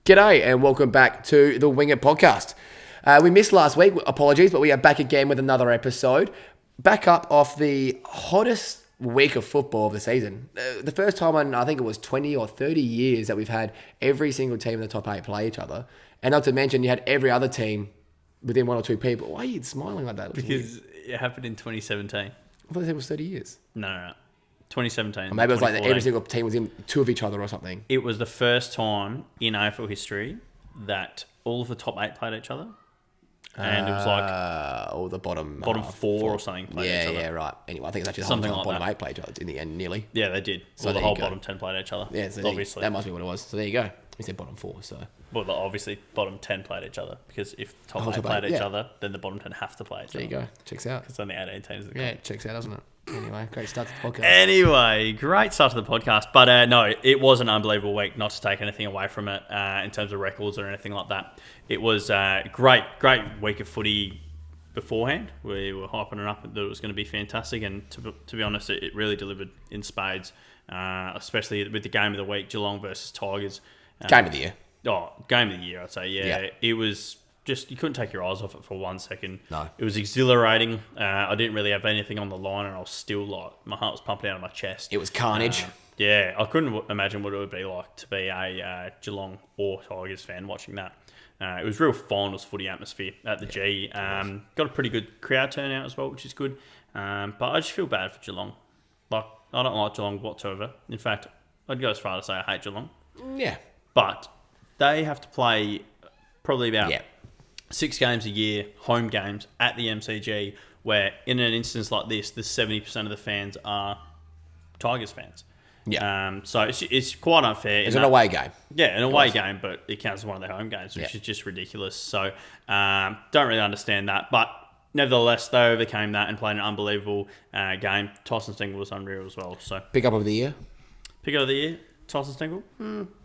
G'day and welcome back to the Wing It podcast. We missed last week, apologies, but we are back again with another episode. Back up off the hottest week of football of the season. The first time in, I think it was 20 or 30 years that we've had every single team in the top 8 play each other. And not to mention, you had every other team within one or two people. Why are you smiling like that? Because it happened in 2017. I thought it was 30 years. No. 2017. Or maybe it was like every single team was in two of each other or something. It was the first time in AFL history that all of the top 8 played each other. And it was like all the bottom four or something played each other. Yeah, right. Anyway, I think it's actually Something the like bottom that. 8 played each other in the end, nearly. Yeah, they did. So The there whole you go. bottom 10 played each other. Yeah, so obviously. that must be what it was. So there you go. We said bottom 4, so... Well, obviously, bottom 10 played each other. Because if top whole 8 top played eight, each yeah. other, then the bottom 10 have to play each There other. you go. Checks out. It's only 18 teams that Yeah, it checks out, doesn't it? Anyway, great start to the podcast. Anyway, great start to the podcast. But no, it was an unbelievable week, not to take anything away from it in terms of records or anything like that. It was a great week of footy beforehand. We were hyping it up that it was going to be fantastic. And to be honest, it really delivered in spades, especially with the game of the week, Geelong versus Tigers. Game of the year. Oh, game of the year, I'd say. Yeah. It was just, you couldn't take your eyes off it for 1 second. No. It was exhilarating. I didn't really have anything on the line, and I was still like, my heart was pumping out of my chest. It was carnage. Yeah, I couldn't imagine what it would be like to be a Geelong or Tigers fan watching that. It was real finals footy atmosphere at the G. Got a pretty good crowd turnout as well, which is good. But I just feel bad for Geelong. Like, I don't like Geelong whatsoever. In fact, I'd go as far as to say I hate Geelong. Yeah. But they have to play probably about Yeah. 6 games a year, home games at the MCG, where in an instance like this, the 70% of the fans are Tigers fans. Yeah. So it's quite unfair. It's an away game. Yeah, an away game, but it counts as one of their home games, which is just ridiculous. So don't really understand that. But nevertheless, they overcame that and played an unbelievable game. Tyson Stengel was unreal as well. So Pick up of the year. pick of the year, Tyson Stengel?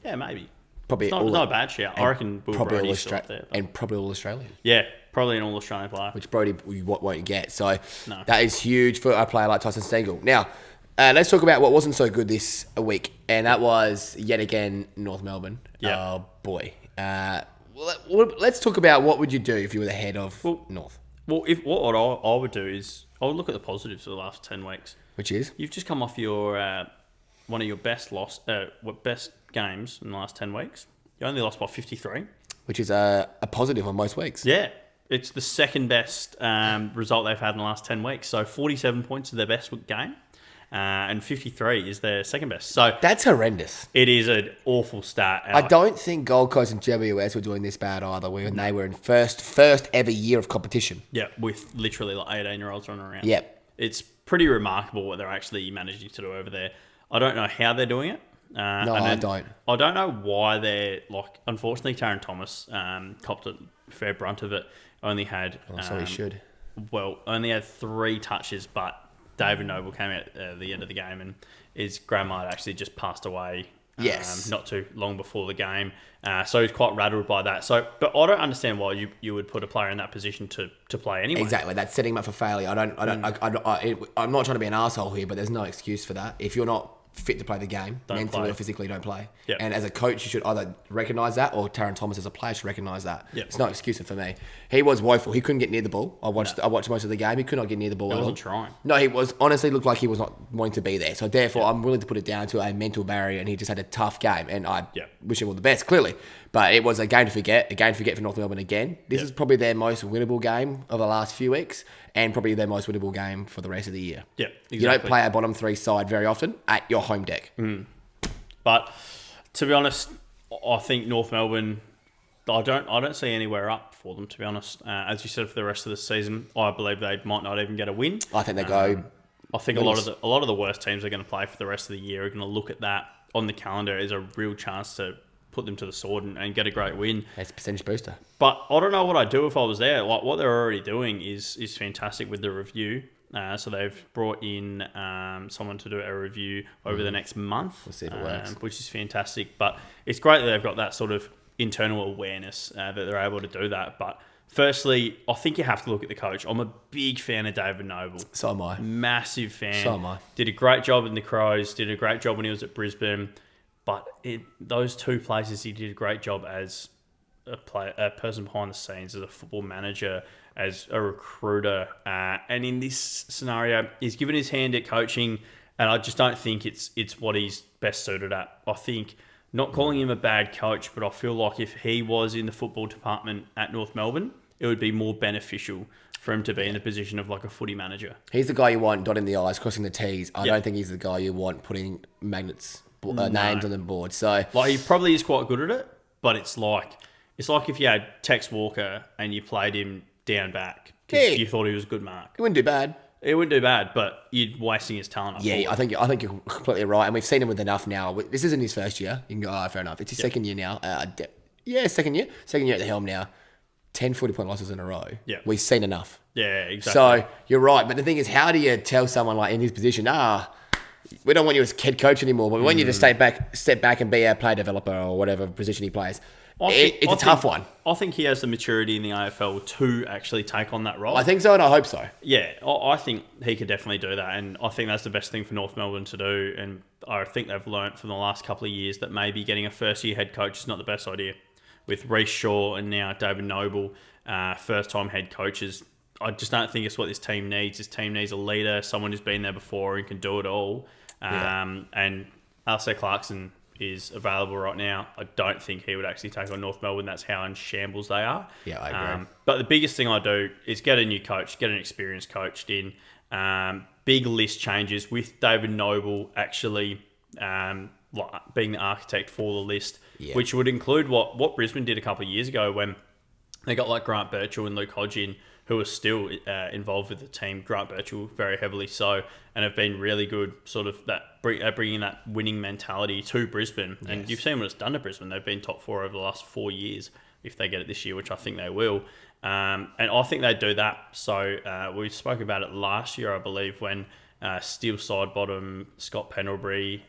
Yeah, maybe. Probably It's not a bad shout. I reckon Will probably all Brody's still up there. But and probably all Australian, yeah, probably an all-Australian player. which Brody won't get. So No. that is huge for a player like Tyson Stengel. Now, let's talk about what wasn't so good this week, and that was yet again North Melbourne. Yeah. Oh boy. Let's talk about what would you do if you were the head of North, Well, what I would do is I would look at the positives for the last 10 weeks. which is You've just come off your one of your best games in the last 10 weeks. You only lost by 53. a positive on most weeks. Yeah. It's the second best result they've had in the last 10 weeks. So 47 points is their best game. And 53 is their second best. So That's horrendous. it is an awful stat. I don't think Gold Coast and GWS were doing this bad either. When they were in first ever year of competition. Yeah, with literally like 18-year-olds running around. Yep. It's pretty remarkable what they're actually managing to do over there. I don't know how they're doing it. I don't. I don't know why they're like. Unfortunately, Taron Thomas copped a fair brunt of it. Only had. So he should. Well, only had 3 touches, but David Noble came out at the end of the game, and his grandma had actually just passed away. Yes. Not too long before the game, so he's quite rattled by that. So, but I don't understand why you would put a player in that position to play anyway. Exactly, that's setting him up for failure. I'm not trying to be an asshole here, but there's no excuse for that. If you're not fit to play the game, mentally play. or physically, don't play. Yep. And as a coach, you should either recognise that, or Taron Thomas as a player should recognise that. Yep. It's no excuse for me. He was woeful. He couldn't get near the ball. I watched most of the game. He could not get near the ball He at all. wasn't trying. No, he was honestly looked like he was not wanting to be there. So therefore, I'm willing to put it down to a mental barrier, and he just had a tough game. And I wish him all the best, clearly. But it was a game to forget. A game to forget for North Melbourne again. This is probably their most winnable game of the last few weeks, and probably their most winnable game for the rest of the year. Yeah, exactly. You don't play a bottom 3 side very often at your home deck. But to be honest, I think North Melbourne. I don't see anywhere up for them, to be honest. As you said, for the rest of the season, I believe they might not even get a win. I think they go. I think a lot of the worst teams they're going to play for the rest of the year are going to look at that on the calendar as a real chance to put them to the sword and get a great win. It's a percentage booster. But I don't know what I'd do if I was there. Like, what they're already doing is fantastic with the review. So they've brought in someone to do a review over the next month. We'll see if it works. Which is fantastic. But it's great that they've got that sort of internal awareness that they're able to do that. But firstly, I think you have to look at the coach. I'm a big fan of David Noble. So am I. Massive fan. So am I. Did a great job in the Crows. Did a great job when he was at Brisbane. But those two places, he did a great job as a person behind the scenes, as a football manager, as a recruiter. And in this scenario, he's given his hand at coaching, and I just don't think it's what he's best suited at. I think, not calling him a bad coach, but I feel like if he was in the football department at North Melbourne, it would be more beneficial for him to be in the position of like a footy manager. He's the guy you want dotting the I's, crossing the T's. I don't think he's the guy you want putting names on the board. So, like, he probably is quite good at it, but it's like if you had Tex Walker and you played him down back because you thought he was a good mark. He wouldn't do bad. It wouldn't do bad, but you're wasting his talent. I think you're completely right, and we've seen him with enough now. This isn't his first year. You can go, fair enough. It's his second year now. Second year. Second year at the helm now. 10 40-point losses in a row. Yeah. We've seen enough. Yeah, exactly. So you're right, but the thing is, how do you tell someone like in his position, we don't want you as head coach anymore, but we want you to step back and be our player developer or whatever position he plays. It's a tough one. I think he has the maturity in the AFL to actually take on that role. I think so, and I hope so. Yeah, I think he could definitely do that, and I think that's the best thing for North Melbourne to do, and I think they've learnt from the last couple of years that maybe getting a first-year head coach is not the best idea. With Reece Shaw and now David Noble, first-time head coaches, I just don't think it's what this team needs. This team needs a leader, someone who's been there before and can do it all. And Alistair Clarkson is available right now. I don't think he would actually take on North Melbourne. That's how in shambles they are. Yeah, I agree. But the biggest thing I do is get a new coach, get an experienced coach in. Big list changes with David Noble actually being the architect for the list, which would include what Brisbane did a couple of years ago when they got like Grant Birchall and Luke Hodgin, who are still involved with the team. Grant Birchall very heavily so, and have been really good, sort of that bringing that winning mentality to Brisbane. Yes. And you've seen what it's done to Brisbane. They've been top 4 over the last 4 years, if they get it this year, which I think they will. And I think they do that. So we spoke about it last year, I believe, when Steel side bottom Scott Pendlebury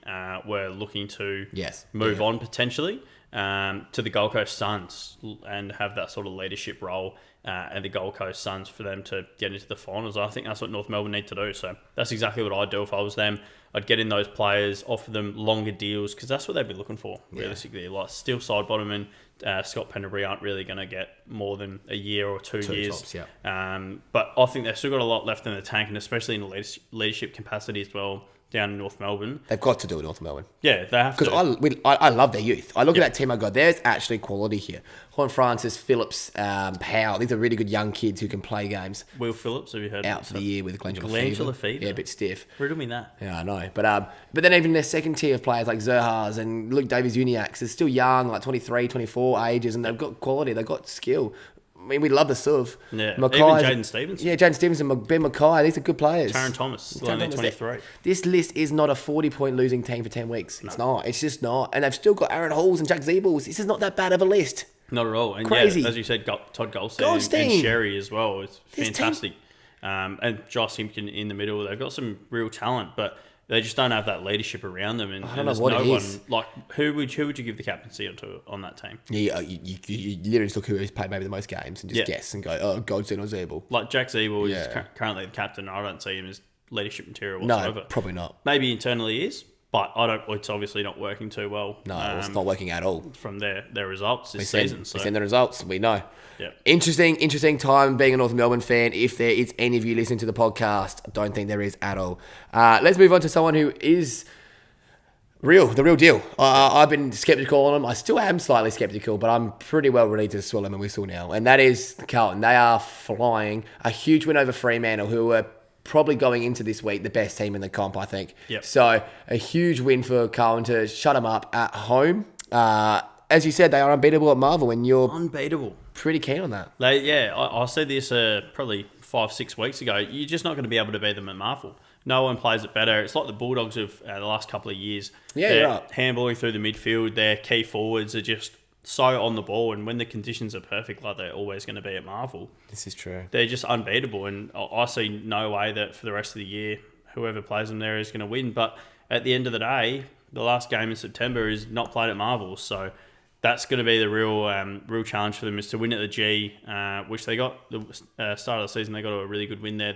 were looking to move on potentially to the Gold Coast Suns and have that sort of leadership role and the Gold Coast Suns for them to get into the finals. I think that's what North Melbourne need to do. So that's exactly what I'd do if I was them. I'd get in those players, offer them longer deals, because that's what they'd be looking for, realistically. Like Steel side bottom and Scott Pendlebury aren't really going to get more than a year or 2 years. Tops, yeah. But I think they've still got a lot left in the tank, and especially in the leadership capacity as well down in North Melbourne. They've got to do it, North Melbourne. Yeah, they have to. Because I love their youth. I look at that team, I go, there's actually quality here. Juan Francis, Phillips, Powell. These are really good young kids who can play games. Will Phillips, have you heard? Out for the year with glandular fever. Yeah, a bit stiff. Riddle me that. Yeah, I know. But then even their second tier of players like Zerhas and Luke Davies-Uniacke are still young, like 23, 24 ages, and they've got quality. They've got skill. I mean, we love the Suv. Yeah, even Jaden Stevens. Yeah, Jaden Stevens and Ben Mackay. These are good players. Taron Thomas, only 23. This list is not a 40-point losing team for 10 weeks. No. It's not. It's just not. And they've still got Aaron Halls and Jack Zeebles. This is not that bad of a list. Not at all. And crazy. Yeah, as you said, Todd Goldstein. And Sherry as well. It's fantastic. And Josh Simpkin in the middle. They've got some real talent, but they just don't have that leadership around them. And, I don't know what it is. Like, who would you give the captaincy on that team? Yeah, you literally just look who's played maybe the most games and just guess and go, oh, Goldstein or Zeeble. Like Jack Zeeble is currently the captain. I don't see him as leadership material whatsoever. No, probably not. Maybe internally he is, but it's obviously not working too well. No, it's not working at all. From their results this season. We've seen the results, we know. Yeah. Interesting time being a North Melbourne fan. If there is any of you listening to the podcast, I don't think there is at all. Let's move on to someone who is the real deal. I've been sceptical on them. I still am slightly sceptical, but I'm pretty well ready to swallow them and whistle now. And that is Carlton. They are flying. A huge win over Fremantle, who were probably going into this week the best team in the comp, I think. Yep. So a huge win for Carlton to shut them up at home. As you said, they are unbeatable at Marvel, and you're unbeatable. Pretty keen on that. I said this probably 5-6 weeks ago. You're just not going to be able to beat them at Marvel. No one plays it better. It's like the Bulldogs of the last couple of years. Yeah, they're right. handballing through the midfield. Their key forwards are just so on the ball, and when the conditions are perfect, like they're always going to be at Marvel. This is true. They're just unbeatable, and I see no way that for the rest of the year, whoever plays them there is going to win. But at the end of the day, the last game in September is not played at Marvel, so that's going to be the real challenge for them, is to win at the G, which they got the start of the season. They got a really good win there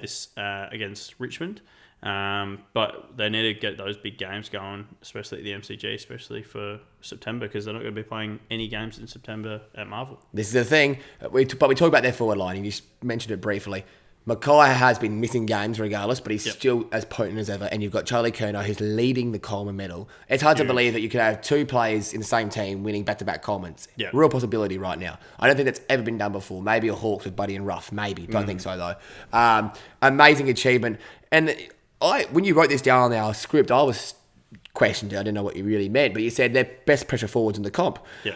against Richmond. But they need to get those big games going, especially at the MCG, especially for September, because they're not going to be playing any games in September at Marvel. This is the thing. But we talk about their forward line. You just mentioned it briefly. Mackay has been missing games regardless, but he's still as potent as ever. And you've got Charlie Curnow, who's leading the Coleman medal. It's hard to believe that you could have two players in the same team winning back-to-back Colemans. Yeah. Real possibility right now. I don't think that's ever been done before. Maybe a Hawks with Buddy and Ruff. Maybe. Don't think so, though. Amazing achievement. And when you wrote this down on our script, I was questioned. I didn't know what you really meant, but you said they're best pressure forwards in the comp. Yeah.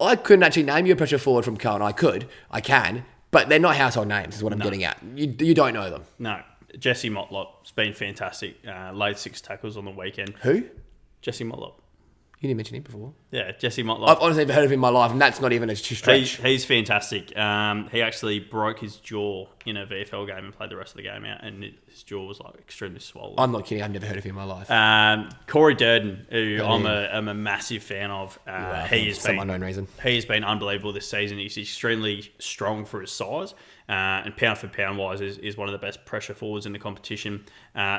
I couldn't actually name you a pressure forward from Carlton. I can. But they're not household names, is what I'm getting at. You don't know them. No. Jesse Motlop's been fantastic. Laid 6 tackles on the weekend. Who? Jesse Motlop. You didn't mention him before. Yeah, Jesse Motlop. I've honestly never heard of him in my life, and that's not even a stretch. He's fantastic. He actually broke his jaw in a VFL game and played the rest of the game out, and his jaw was like extremely swollen. I'm not kidding. I've never heard of him in my life. Corey Durden, who I'm a massive fan of. For some unknown reason. He's been unbelievable this season. He's extremely strong for his size. And pound for pound wise is one of the best pressure forwards in the competition.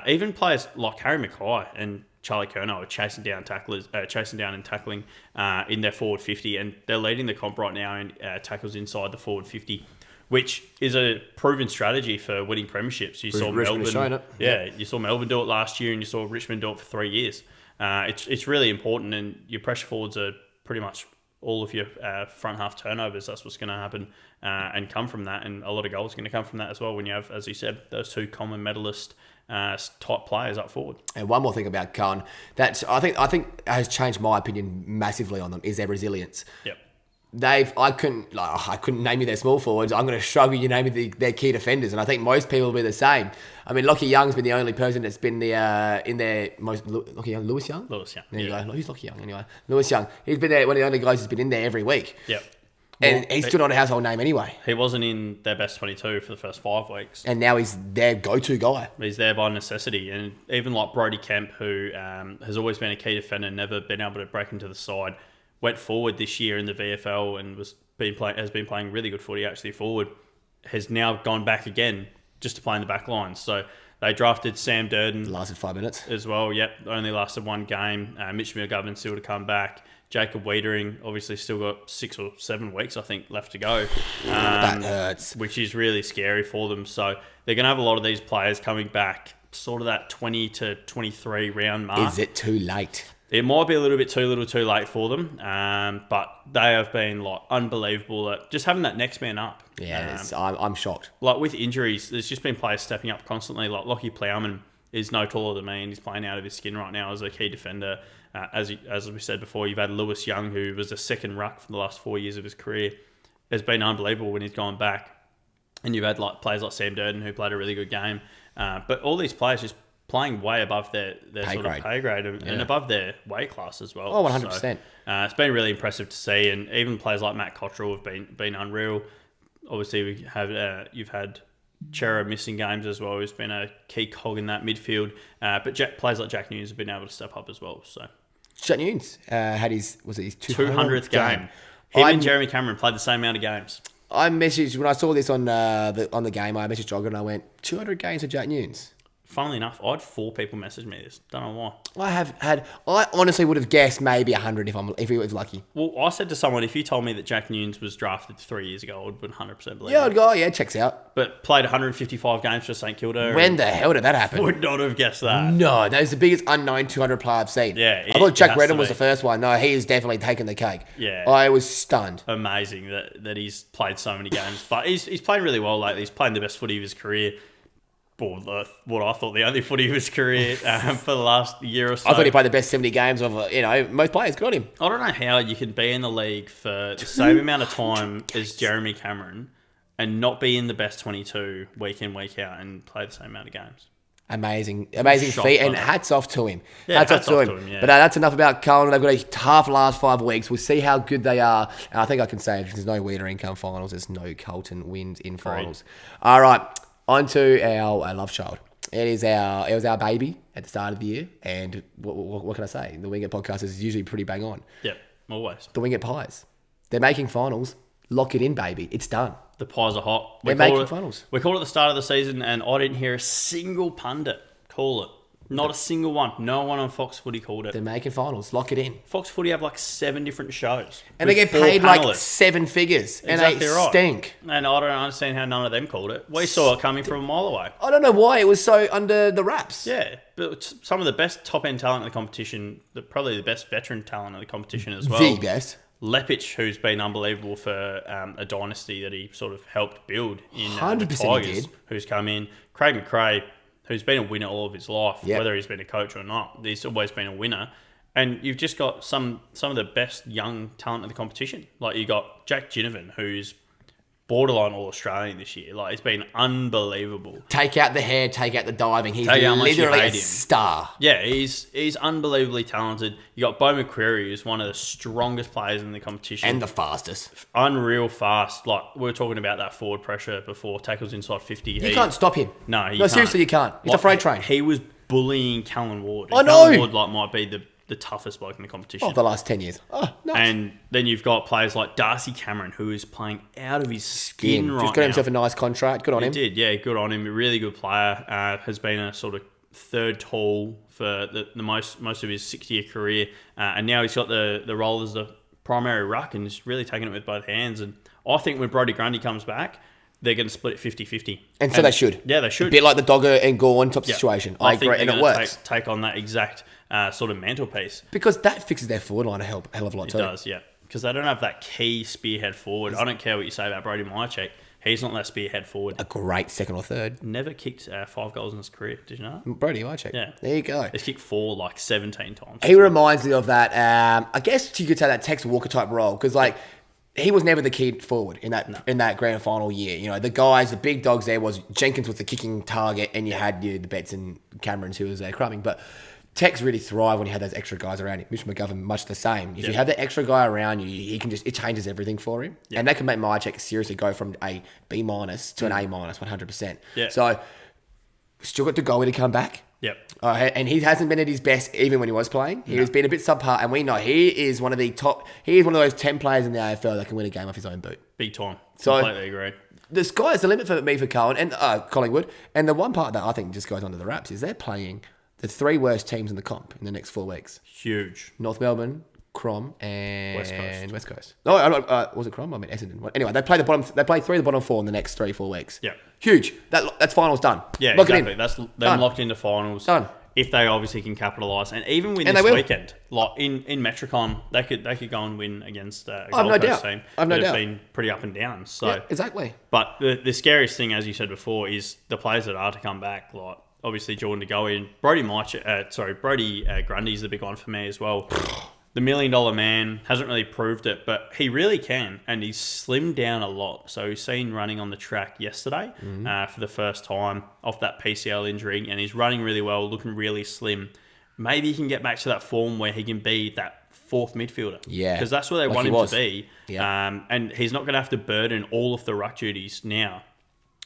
Even players like Harry Mackay and Charlie Curnow are chasing down and tackling in their forward 50, and they're leading the comp right now in tackles inside the forward 50, which is a proven strategy for winning premierships. You saw Melbourne, you saw Melbourne do it last year, and you saw Richmond do it for 3 years. It's really important, and your pressure forwards are pretty much all of your front half turnovers. That's what's going to happen and come from that, and a lot of goals are going to come from that as well when you have, as you said, those two common medalist type players up forward. And one more thing about Carlton that I think has changed my opinion massively on them is their resilience. Yep. I couldn't name you their small forwards. I'm going to struggle you name me their key defenders, and I think most people will be the same. I mean, Lachie Young's been the only person that's been in their most Lachie Young, Lewis Young. Lewis Young. There you go. Who's Lachie Young anyway? Lewis Young. He's been there. One of the only guys who's been in there every week. Yep. And he's still not a household name anyway. He wasn't in their best 22 for the first 5 weeks. And now he's their go-to guy. He's there by necessity. And even like Brodie Kemp, who has always been a key defender, never been able to break into the side, went forward this year in the VFL and has been playing really good footy actually forward, has now gone back again just to play in the back lines. So they drafted Sam Durden. Lasted 5 minutes. As well, yep. Only lasted 1 game. Mitch McGovern still to come back. Jacob Wiedering obviously still got 6 or 7 weeks, I think, left to go. That hurts. Which is really scary for them. So they're going to have a lot of these players coming back, sort of that 20 to 23 round mark. Is it too late? It might be a little bit too late for them, but they have been like unbelievable at just having that next man up. Yeah, I'm shocked. Like with injuries, there's just been players stepping up constantly. Like Lockie Plowman is no taller than me, and he's playing out of his skin right now as a key defender. As we said before, you've had Lewis Young, who was a second ruck for the last 4 years of his career, has been unbelievable when he's gone back. And you've had like players like Sam Durden, who played a really good game. But all these players just playing way above their sort of pay grade and above their weight class as well. Oh, 100%. So, it's been really impressive to see, and even players like Matt Cottrell have been unreal. Obviously, you've had Chera missing games as well, who's been a key cog in that midfield. But players like Jack Newnes have been able to step up as well. So Jack Newnes had his 200th game. Him and Jeremy Cameron played the same amount of games. I messaged when I saw this on the game. I messaged Jogger and I went 200 games for Jack Newnes. Funnily enough, I had 4 people message me this. Don't know why. I honestly would have guessed maybe 100 if he was lucky. Well, I said to someone, if you told me that Jack Newnes was drafted 3 years ago, I would 100% believe I'd go, checks out. But played 155 games for St Kilda. When the hell did that happen? Would not have guessed that. No, that is the biggest unknown 200 player I've seen. Yeah. I thought Jack Redden was the first one. No, he is definitely taking the cake. Yeah. I was stunned. Amazing that he's played so many games. But he's playing really well lately. He's playing the best footy of his career. Or what I thought the only footy of his career for the last year or so. I thought he played the best 70 games of most players. Good on him. I don't know how you can be in the league for the same amount of time as Jeremy Cameron and not be in the best 22 week in, week out and play the same amount of games. Amazing feat, and hats off to him. Yeah, hats off to him. Yeah. But that's enough about Carlton. They've got a tough last 5 weeks. We'll see how good they are. And I think I can say if there's no Weeder income finals, there's no Carlton wins in finals. All right, on to our love child. It was our baby at the start of the year, and what can I say? The Wing It podcast is usually pretty bang on. Yep, always. The Wing It Pies. They're making finals. Lock it in, baby. It's done. The Pies are hot. They're making finals. We called it the start of the season, and I didn't hear a single pundit Call it. Not a single one. No one on Fox Footy called it. They're making finals. Lock it in. Fox Footy have like 7 different shows. And they get paid like 7 figures. And Exactly they right. stink. And I don't understand how none of them called it. We saw it coming from a mile away. I don't know why it was so under the wraps. Yeah, but some of the best top-end talent in the competition, probably the best veteran talent in the competition as well. The best. Lepic, who's been unbelievable for a dynasty that he sort of helped build in the 100% he Tigers, did. who's come in. Craig McRae, who's been a winner all of his life, Yep. whether he's been a coach or not. He's always been a winner. And you've just got some of the best young talent in the competition. Like, you got Jack Ginnivan, who's borderline All-Australian this year. Like, it's been unbelievable. Take out the hair, take out the diving. He's Take out how much you literally a hate him. star. Yeah, he's unbelievably talented. You got Bo McCreary, who's one of the strongest players in the competition. And the fastest. Unreal fast. Like, we were talking about that forward pressure before, tackles inside 50. You can't stop him. No, you No, can't. seriously, you can't. He's a freight train. He was bullying Callan Ward. I know. Callan Ward might be the toughest bloke in the competition. Oh, the last 10 years. Oh, nuts. And then you've got players like Darcy Cameron, who is playing out of his skin right Just got now. himself a nice contract. Good on He him. did, yeah, good on him. A really good player. Has been a sort of third tall for the most of his 6-year career. And now he's got the role as the primary ruck and he's really taking it with both hands. And I think when Brodie Grundy comes back, they're going to split it 50-50. And so they should. Yeah, they A should. bit like the Dogger and Gorn type Yeah. situation. I I think agree, and they're it gonna works. take on that exact sort of mantelpiece. Because that fixes their forward line a hell of a lot It too. does, yeah. Because they don't have that key spearhead forward. I don't care what you say about Brody Myercheck. He's not that spearhead forward. A great second or third. Never kicked 5 goals in his career. Did you know that? Brody, I check. Yeah. There you go. He's kicked 4 like 17 times. He reminds me of that, I guess you could say that Tex Walker type role. Because, like, he was never the key forward in that grand final year. You know, the guys, the big dogs there was Jenkins was the kicking target and you had the Betts and Camerons who was there crumbing. But Tex really thrived when he had those extra guys around him. Mitch McGovern, much the same. If you have that extra guy around you, he can it changes everything for him. And that can make Myercheck seriously go from a B- to an A- 100%. Yeah. So, still got Degoe to come back. Yep. And he hasn't been at his best even when he was playing. He has been a bit subpar, and we know he is one of the top. He is one of those 10 players in the AFL that can win a game off his own boot. Big time. So- Completely agree. The sky's the limit for me for Carlton and Collingwood. And the one part that I think just goes under the wraps is they're playing the 3 worst teams in the comp in the next 4 weeks: Huge. North Melbourne, Crom, and West Coast. No, was it Crom? I mean Essendon. Anyway, they play 3 of the bottom 4 in the next 3-4 weeks. Yeah. Huge. That's finals done. Yeah, Lock exactly. it in. That's them Done. locked into finals. Done. If they obviously can capitalise. And even win And this they will. weekend. Like in Metricon, they could go and win against a I've Gold no Coast doubt. team I've no that have doubt. been pretty up and down. So Yeah, exactly. But the scariest thing, as you said before, is the players that are to come back. Like obviously Jordan to go in. Brody Grundy's the big one for me as well. The $1 million man hasn't really proved it, but he really can, and he's slimmed down a lot. So he's seen running on the track yesterday for the first time off that PCL injury, and he's running really well, looking really slim. Maybe he can get back to that form where he can be that 4th midfielder. Yeah. Because that's where they Like want he him was. to be. Yeah. And he's not going to have to burden all of the ruck duties now.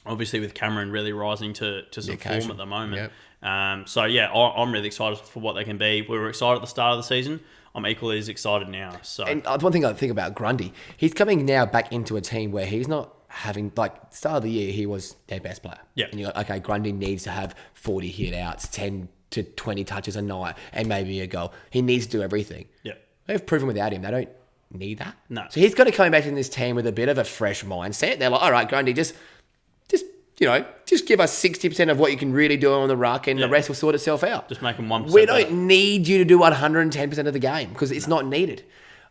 Obviously, with Cameron really rising to some occasion. form at the moment. Yep. So, yeah, I'm really excited for what they can be. We were excited at the start of the season. I'm equally as excited now. So And one thing I think about Grundy, he's coming now back into a team where he's not having, like, start of the year, he was their best player. Yeah. And you're like, okay, Grundy needs to have 40 hit outs, 10 to 20 touches a night, and maybe a goal. He needs to do everything. Yeah. They've proven without him, they don't need that. No. So he's got to come back in this team with a bit of a fresh mindset. They're like, all right, Grundy, just give us 60% of what you can really do on the ruck, and the rest will sort itself out. Just make them 1% We better. don't need you to do 110% of the game because it's not needed.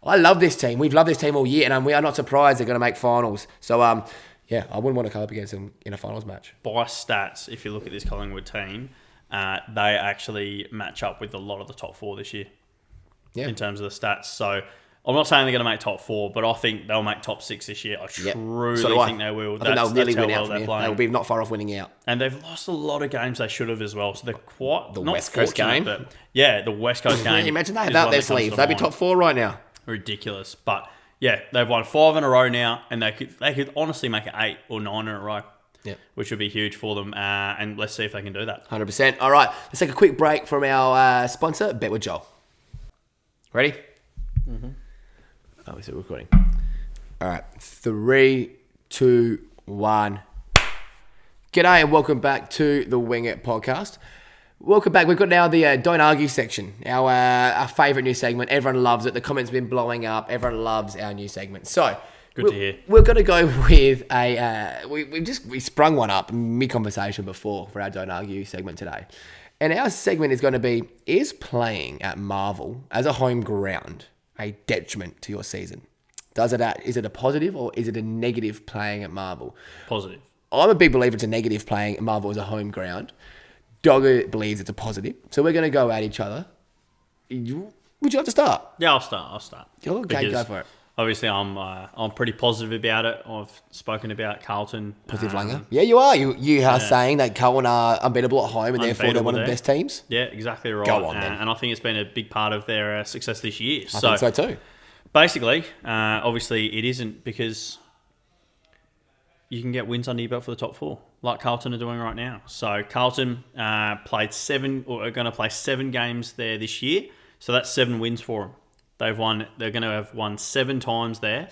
I love this team. We've loved this team all year, and we are not surprised they're going to make finals. So, I wouldn't want to come up against them in a finals match. By stats, if you look at this Collingwood team, they actually match up with a lot of the top 4 this year in terms of the stats. So I'm not saying they're going to make top 4, but I think they'll make top 6 this year. I truly think they will. I think they'll nearly win out they're from here. playing. They'll be not far off winning out. And they've lost a lot of games they should have as well. So they're quite The not West Coast fortunate, game? But yeah, the West Coast game. Can you imagine they had is that one up their that comes sleeve? to They'd be mind. top 4 right now. Ridiculous. But yeah, they've won 5 in a row now, and they could honestly make it 8 or 9 in a row. Yep. Which would be huge for them. And let's see if they can do that. 100%. All right, let's take a quick break from our sponsor, Bet with Joel. Ready? Mm-hmm. Oh, we're still recording. All right, 3, 2, 1. G'day and welcome back to the Wing It podcast. Welcome back. We've got now the Don't Argue section, our favourite new segment. Everyone loves it. The comments have been blowing up. Everyone loves our new segment. So, Good to hear. We're going to go with we sprung one up mid-conversation before for our Don't Argue segment today. And our segment is going to be, is playing at Marvel as a home ground a detriment to your season? Is it a positive or is it a negative playing at Marvel? Positive. I'm a big believer it's a negative playing at Marvel as a home ground. Dogger believes it's a positive. So we're going to go at each other. Would you like to start? Yeah, I'll start. Okay, go for it. Obviously, I'm pretty positive about it. I've spoken about Carlton. Positive Langer. Yeah, you are. You are saying that Carlton are unbeatable at home and therefore they're one of the best teams? Yeah, exactly right. Go on, then. And I think it's been a big part of their success this year. I think so too. Basically, obviously, it isn't because you can get wins under your belt for the top four, like Carlton are doing right now. So Carlton are going to play 7 games there this year. So that's 7 wins for them. They're going to have won 7 times there,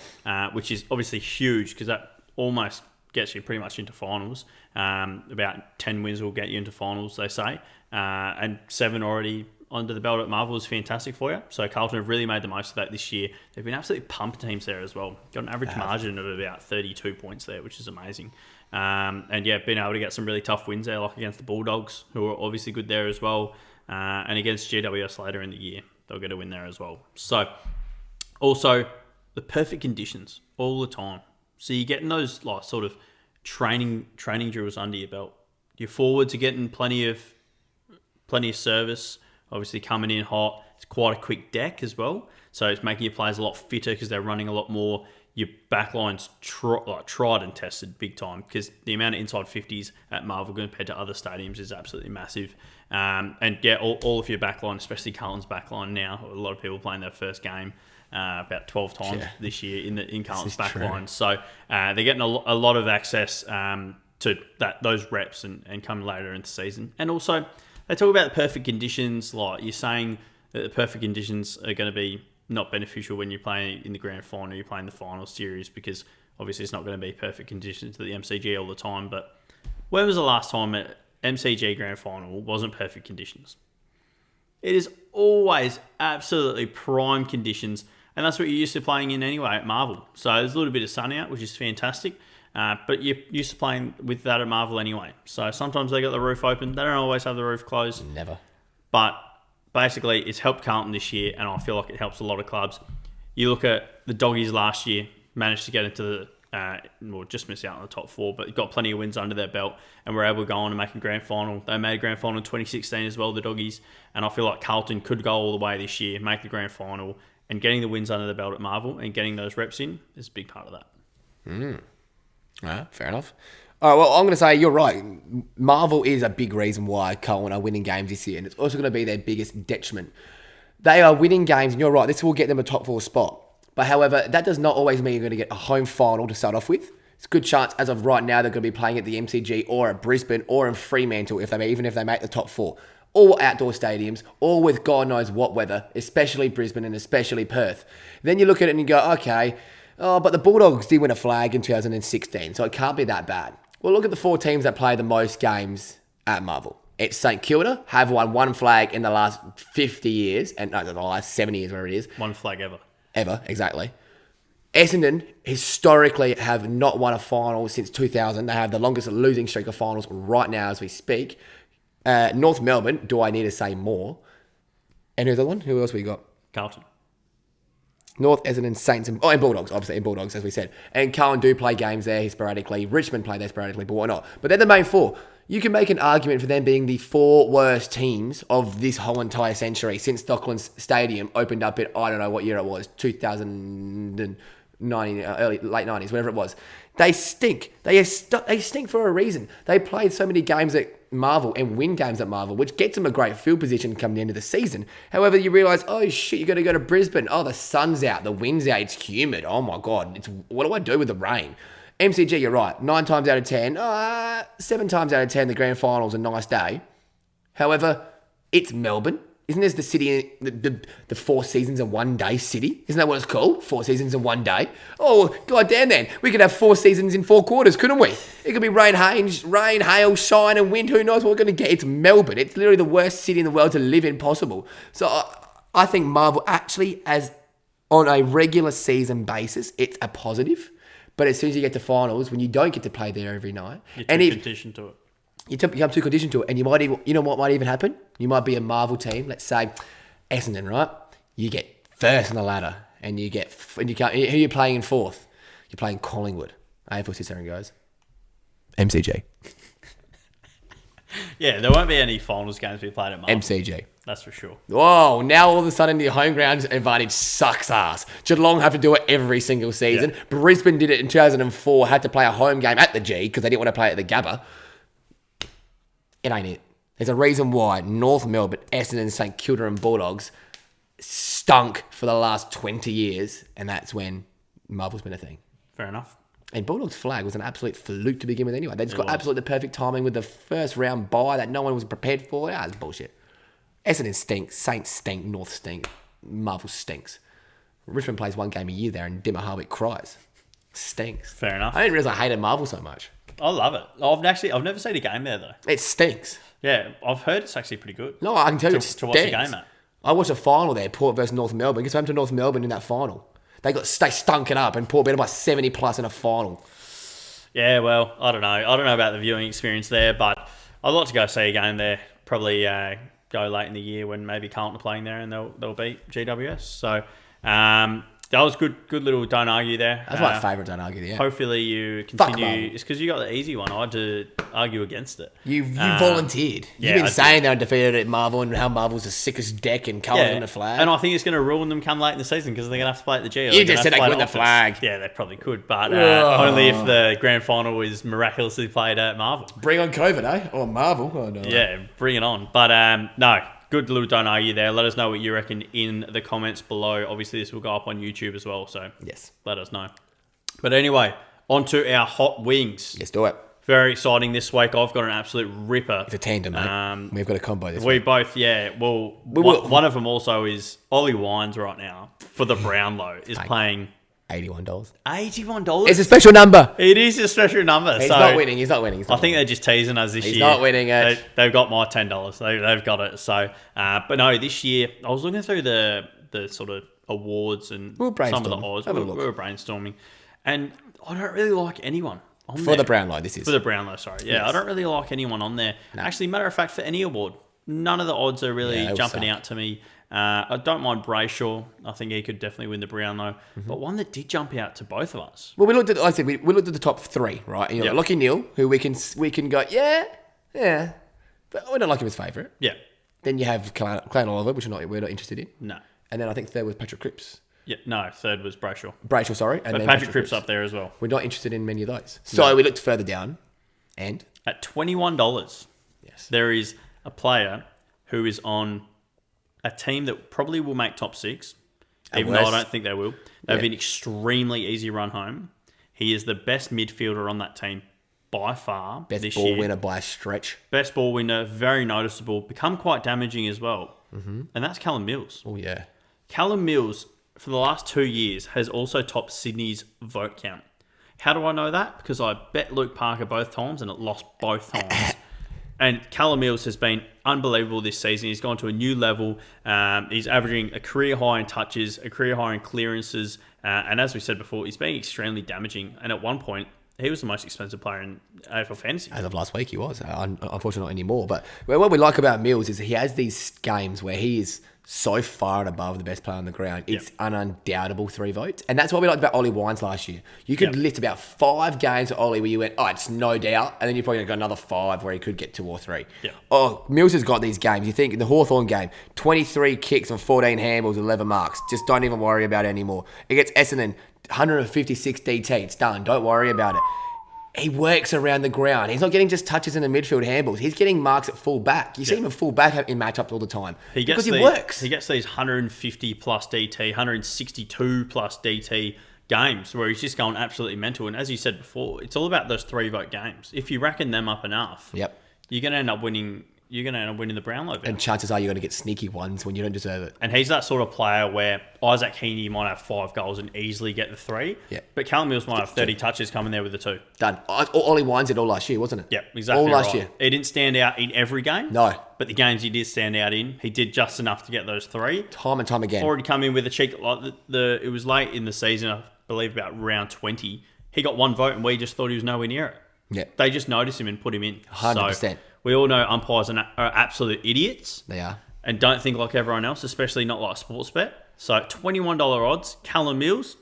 which is obviously huge because that almost gets you pretty much into finals. About 10 wins will get you into finals, they say. And 7 already under the belt at Marvel is fantastic for you. So Carlton have really made the most of that this year. They've been absolutely pumping teams there as well. Got an average margin of about 32 points there, which is amazing. And yeah, been able to get some really tough wins there, like against the Bulldogs, who are obviously good there as well, and against GWS later in the year. They'll get a win there as well. So, also, the perfect conditions all the time. So you're getting those like sort of training drills under your belt. Your forwards are getting plenty of service. Obviously, coming in hot. It's quite a quick deck as well. So it's making your players a lot fitter because they're running a lot more. Your backline's tried and tested big time because the amount of inside 50s at Marvel compared to other stadiums is absolutely massive. And yeah, all of your backline, especially Carlton's backline now, a lot of people playing their first game about 12 times this year in Carlton's backline. So they're getting a lot of access to those reps and coming later into the season. And also, they talk about the perfect conditions, like you're saying that the perfect conditions are going to be not beneficial when you're playing in the grand final, you're playing the final series, because obviously it's not going to be perfect conditions at the MCG all the time. But when was the last time an MCG grand final wasn't perfect conditions? It is always absolutely prime conditions, and that's what you're used to playing in anyway at Marvel. So there's a little bit of sun out, which is fantastic, but you're used to playing with that at Marvel anyway. So sometimes they got the roof open. They don't always have the roof closed. Never. But basically, it's helped Carlton this year, and I feel like it helps a lot of clubs. You look at the Doggies last year, managed to get into just miss out on the top 4, but got plenty of wins under their belt, and were able to go on and make a grand final. They made a grand final in 2016 as well, the Doggies, and I feel like Carlton could go all the way this year, make the grand final, and getting the wins under the belt at Marvel and getting those reps in is a big part of that. Fair enough. All right, well, I'm going to say you're right. Marvel is a big reason why Carlton are winning games this year, and it's also going to be their biggest detriment. They are winning games, and you're right, this will get them a top 4 spot. But however, that does not always mean you're going to get a home final to start off with. It's a good chance, as of right now, they're going to be playing at the MCG or at Brisbane or in Fremantle, even if they make the top 4. All outdoor stadiums, all with God knows what weather, especially Brisbane and especially Perth. Then you look at it and you go, okay, but the Bulldogs did win a flag in 2016, so it can't be that bad. Well, look at the 4 teams that play the most games at Marvel. It's St Kilda, have won 1 flag in the last 50 years, and no, the last 70 years, whatever it is. 1 flag ever. Ever, exactly. Essendon historically have not won a final since 2000. They have the longest losing streak of finals right now as we speak. North Melbourne, do I need to say more? And who's the other one? Who else we got? Carlton. North, Essendon, Saints, and Bulldogs, obviously, and Bulldogs, as we said. And Carlton do play games there sporadically. Richmond play there sporadically, but whatnot. But they're the main 4. You can make an argument for them being the 4 worst teams of this whole entire century since Docklands Stadium opened up in, I don't know what year it was, 2009, late 90s, whatever it was. They stink. They stink for a reason. They played so many games at Marvel and win games at Marvel, which gets them a great field position come the end of the season. However, you realise, oh shit, you got to go to Brisbane. Oh, the sun's out, the wind's out, it's humid. Oh my God, what do I do with the rain? MCG, you're right. 9 times out of 10, 7 times out of 10, the grand final's a nice day. However, it's Melbourne. Isn't this the city, the 4 seasons in one day city? Isn't that what it's called? 4 seasons in one day? Oh, goddamn then. We could have 4 seasons in 4 quarters, couldn't we? It could be rain, hail, shine, and wind. Who knows what we're going to get? It's Melbourne. It's literally the worst city in the world to live in possible. So I think Marvel actually, as on a regular season basis, it's a positive. But as soon as you get to finals, when you don't get to play there every night, You're too conditioned to it. You become too conditioned to it, and you might even, you know what might even happen? You might be a Marvel team, let's say Essendon, right? You get first on the ladder, and you can't. Who are you playing in fourth? You're playing Collingwood. AFL sits there and goes, MCG. Yeah, there won't be any finals games we played at Marvel. MCG. That's for sure. Whoa, now all of a sudden the home ground advantage sucks ass. Geelong have to do it every single season. Yeah. Brisbane did it in 2004, had to play a home game at the G because they didn't want to play at the Gabba. It ain't it. There's a reason why North Melbourne, Essendon, St Kilda and Bulldogs stunk for the last 20 years, and that's when Marvel's been a thing. Fair enough. And Bulldogs' flag was an absolute fluke to begin with anyway. They just got absolutely the perfect timing with the first round bye that no one was prepared for. Ah, it's bullshit. Essendon stinks, Saints stink, North stink, Marvel stinks. Richmond plays 1 game a year there and Dimmer Hardwick cries. Stinks. Fair enough. I didn't realise I hated Marvel so much. I love it. I've never seen a game there though. It stinks. Yeah, I've heard it's actually pretty good. No, I can tell you it To stinks. watch the game at. I watched a final there, Port versus North Melbourne. Guess what happened to North Melbourne in that final? They stunk it up and Port beat them by 70 plus in a final. Yeah, well, I don't know. I don't know about the viewing experience there, but I'd like to go see a game there. Probably go late in the year when maybe Carlton are playing there and they'll beat GWS. So that was good little don't argue there. That's my favourite don't argue, yeah. Hopefully you Fuck continue. Marvel. It's because you got the easy one. I had to argue against it. You volunteered. yeah, You've been I saying they're undefeated at Marvel and how Marvel's the sickest deck and coloured in the flag. And I think it's going to ruin them come late in the season because they're going to have to play at the G. You just said they could win the flag. Yeah, they probably could, but only if the grand final is miraculously played at Marvel. Bring on COVID, eh? Or Marvel. Oh, no. Yeah, bring it on. But no, good little don't argue there. Let us know what you reckon in the comments below. Obviously, this will go up on YouTube as well, so Yes. let us know. But anyway, on to our hot wings. Let's do it. Very exciting this week. I've got an absolute ripper. It's a tandem, mate. We've got a combo this We week. both, yeah. Well, one of them also is Ollie Wines right now for the Brownlow is playing $81. $81. It's a special number. It is a special number. He's so not winning. He's not winning. I think they're just teasing us this year. He's not winning it. They've got my $10. They've got it. So, but no, this year I was looking through the sort of awards and We'll some of the brainstorm. odds. Have a We look. were brainstorming, and I don't really like anyone on For there. the Brownlow, this is. For the Brownlow, sorry. Yeah, Yes. I don't really like anyone on there. Actually, matter of fact, for any award, none of the odds are really Yeah, they all jumping suck. out to me. I don't mind Brayshaw. I think he could definitely win the Brownlow. Mm-hmm. But one that did jump out to both of us. Well, we looked at, like I said, we looked at the top 3, right? And you're like, Lockie Neal, who we can go, yeah, but we don't like him as favourite. Yeah. Then you have Clan Oliver, which we're not interested in. No. And then I think third was Patrick Cripps. Yeah. No. Third was Brayshaw. Brayshaw, sorry. And But then Patrick Cripps up there as well. We're not interested in many of those. So we looked further down, and At $21, yes, there is a player who is on a team that probably will make top 6, even though I don't think they will. They have an extremely easy run home. He is the best midfielder on that team by far best this ball year. winner by a stretch. Best ball winner, very noticeable, become quite damaging as well. Mm-hmm. And that's Callum Mills. Oh yeah, Callum Mills, for the last 2 years, has also topped Sydney's vote count. How do I know that? Because I bet Luke Parker both times and it lost both times. And Callum Mills has been unbelievable this season. He's gone to a new level. He's averaging a career high in touches, a career high in clearances. And as we said before, he's been extremely damaging. And at one point, he was the most expensive player in AFL fantasy. as of last week he was. Unfortunately, not anymore. But what we like about Mills is he has these games where he is so far and above the best player on the ground. It's an undoubtable 3 votes. And that's what we liked about Ollie Wines last year. You could list about 5 games of Ollie where you went, oh, it's no doubt. And then you've probably got another 5 where he could get 2 or 3. Yeah. Oh, Mills has got these games. You think in the Hawthorn game, 23 kicks on 14 handballs, 11 marks. Just don't even worry about it anymore. Against Essendon, 156 DT. It's done. Don't worry about it. He works around the ground. He's not getting just touches in the midfield handballs. He's getting marks at full back. You see him at full back in matchups all the time. Because he works. He gets these 150 plus DT, 162 plus DT games where he's just going absolutely mental. And as you said before, it's all about those 3 vote games. If you reckon them up enough, Yep. you're going to end up winning you're going to end up winning the Brownlow bet. And chances are you're going to get sneaky ones when you don't deserve it. And he's that sort of player where Isaac Heaney might have 5 goals and easily get the 3. Yeah. But Callum Mills might have 30 touches coming there with the 2. Done. Ollie Wines did all last year, wasn't it? Yep, exactly. All last right. year. He didn't stand out in every game. No. But the games he did stand out in, he did just enough to get those 3. Time and time again. Already come in with a cheek. Like it was late in the season, I believe about round 20. He got 1 vote and we just thought he was nowhere near it. Yeah. They just noticed him and put him in. 100%. So we all know umpires are absolute idiots. They are. And don't think like everyone else, especially not like Sportsbet. So $21 odds, Callum Mills,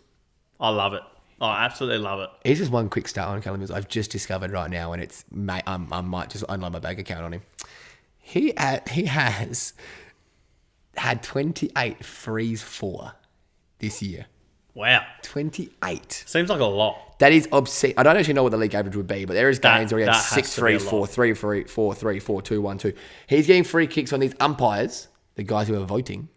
I love it. I absolutely love it. Here's just one quick stat on Callum Mills I've just discovered right now, and it's I might just unload my bank account on him. He has had 28 frees for this year. Wow. 28. Seems like a lot. That is obscene. I don't actually know what the league average would be, but there is games where he had that has 6 to be a 3 lot. 4 3 3 4 3 4 2 1 2. He's getting free kicks on these umpires, the guys who are voting,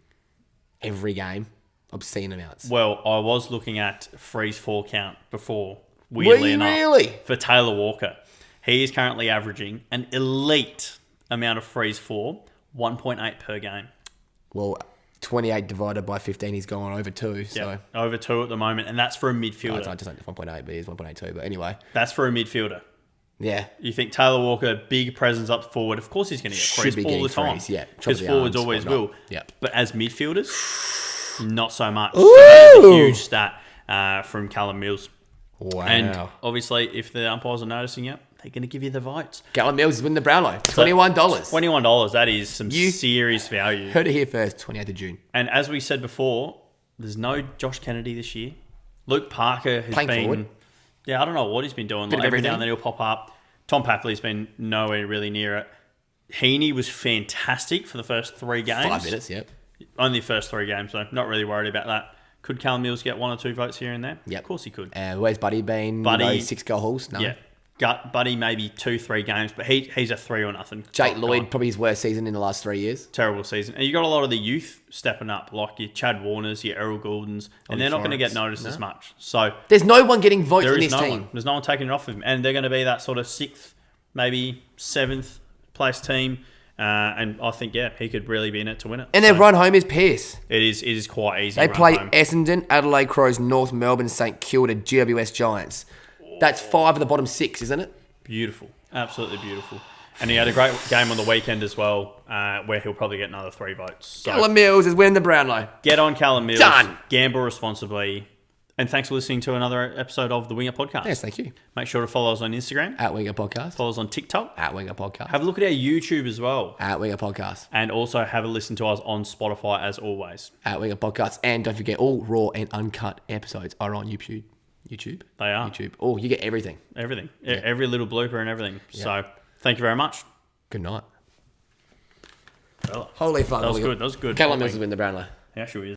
every game. Obscene amounts. Well, I was looking at freeze 4 count before, weirdly enough. Really? For Taylor Walker. He is currently averaging an elite amount of freeze 4, 1.8 per game. Well, 28 divided by 15, he's going over 2. So Yep. Over 2 at the moment, and that's for a I midfielder. just don't 1.8, but he's 1.82. But anyway, That's for a midfielder. yeah. You think Taylor Walker, big presence up forward. Of course he's going to get Should freeze be all the getting time. freeze, yeah. Because Top of the forwards arms, always whatnot. will. Yeah. But as midfielders, not so much. Ooh. So that is a huge stat from Callum Mills. Wow. And obviously, if the umpires are noticing it, they're going to give you the votes. Callum Mills is winning the Brownlow. $21. $21, that is some serious value. Heard it here first, 28th of June. And as we said before, there's no Josh Kennedy this year. Luke Parker has Playing been... forward. Yeah, I don't know what he's been doing. Bit of Like every now everything. and then he'll pop up. Tom Papley's been nowhere really near it. Heaney was fantastic for the first 3 games. 5 minutes, yep. Only the first 3 games, so not really worried about that. Could Callum Mills get 1 or 2 votes here and there? Yep. Of course he could. Where's Buddy been? Buddy- 6 goal hauls? No. Yeah. Buddy maybe 2-3 games, but he's a 3 or nothing. Jake top Lloyd, guy. probably his worst season in the last 3 years. Terrible season. And you got a lot of the youth stepping up, like your Chad Warners, your Errol Gouldens, and they're not going to get Florence. noticed as much. So There's no one getting votes there in is this no team. one. There's no one taking it off of him. And they're going to be that sort of 6th, maybe 7th place team. And I think, yeah, he could really be in it to win it. And their run home is Pierce. It is quite easy. They run play home. Essendon, Adelaide Crows, North Melbourne, St Kilda, GWS Giants. That's 5 of the bottom 6, isn't it? Beautiful. Absolutely beautiful. And he had a great game on the weekend as well, where he'll probably get another 3 votes. So Callum Mills is winning the Brownlow. get on Callum Mills. Done. Gamble responsibly. And thanks for listening to another episode of the Winger Podcast. Yes, thank you. Make sure to follow us on Instagram. At Winger Podcast. Follow us on TikTok. At Winger Podcast. Have a look at our YouTube as well. At Winger Podcast. And also have a listen to us on Spotify as always. At Winger Podcast. And don't forget, all raw and uncut episodes are on YouTube. YouTube? They are. YouTube. Oh, you get everything. Everything. Every little blooper and everything. So thank you very much. Good night. Well, Holy fuck. that was good. That was good. Callum Mills is winning the Brownlow. How should we